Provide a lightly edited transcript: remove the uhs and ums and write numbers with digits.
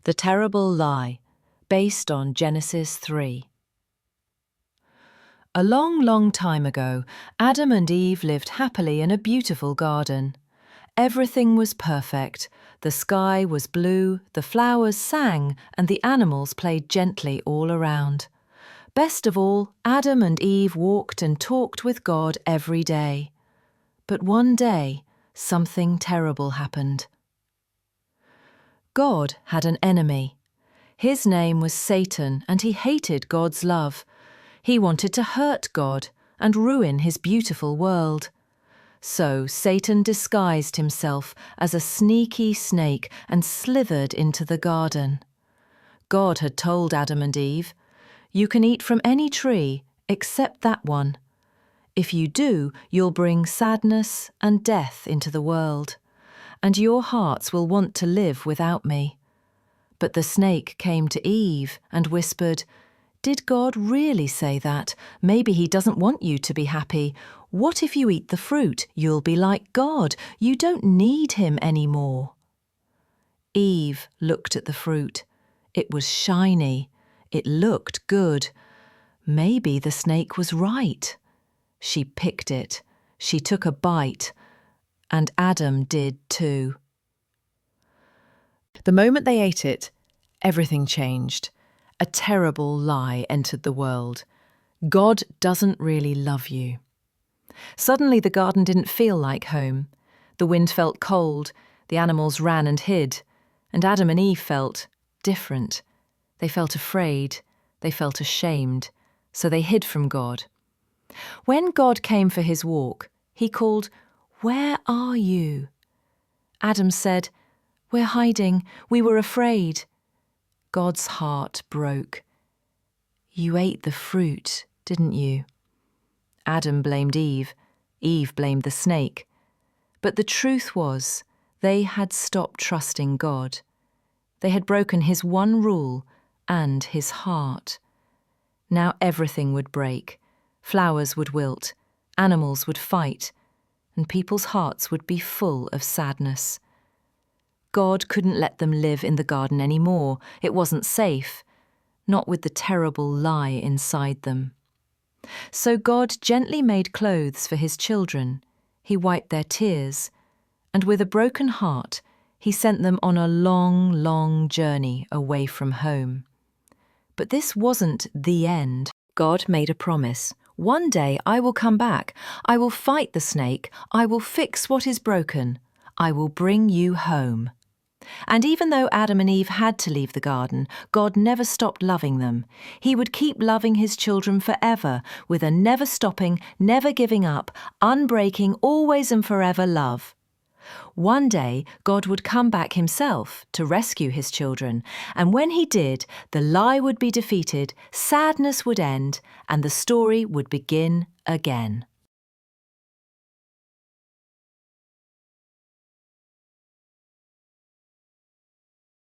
The Terrible Lie, based on Genesis 3. A long, long time ago, Adam and Eve lived happily in a beautiful garden. Everything was perfect. The sky was blue, the flowers sang, and the animals played gently all around. Best of all, Adam and Eve walked and talked with God every day. But one day, something terrible happened. God had an enemy. His name was Satan, and he hated God's love. He wanted to hurt God and ruin his beautiful world. So Satan disguised himself as a sneaky snake and slithered into the garden. God had told Adam and Eve, "You can eat from any tree except that one. If you do, you'll bring sadness and death into the world, and your hearts will want to live without me." But the snake came to Eve and whispered, "Did God really say that? Maybe he doesn't want you to be happy. What if you eat the fruit? You'll be like God. You don't need him anymore." Eve looked at the fruit. It was shiny. It looked good. Maybe the snake was right. She picked it. She took a bite. And Adam did too. The moment they ate it, everything changed. A terrible lie entered the world. God doesn't really love you. Suddenly the garden didn't feel like home. The wind felt cold, the animals ran and hid, and Adam and Eve felt different. They felt afraid, they felt ashamed, so they hid from God. When God came for his walk, he called, "Where are you?" Adam said, "We're hiding. We were afraid." God's heart broke. "You ate the fruit, didn't you?" Adam blamed Eve. Eve blamed the snake. But the truth was, they had stopped trusting God. They had broken his one rule and his heart. Now everything would break. Flowers would wilt. Animals would fight. And people's hearts would be full of sadness. God couldn't let them live in the garden anymore. It wasn't safe, not with the terrible lie inside them. So God gently made clothes for his children. He wiped their tears, and with a broken heart, he sent them on a long, long journey away from home. But this wasn't the end. God made a promise. "One day I will come back. I will fight the snake. I will fix what is broken. I will bring you home." And even though Adam and Eve had to leave the garden, God never stopped loving them. He would keep loving his children forever, with a never-stopping, never giving up, unbreaking, always and forever love. One day, God would come back himself to rescue his children, and when he did, the lie would be defeated, sadness would end, and the story would begin again.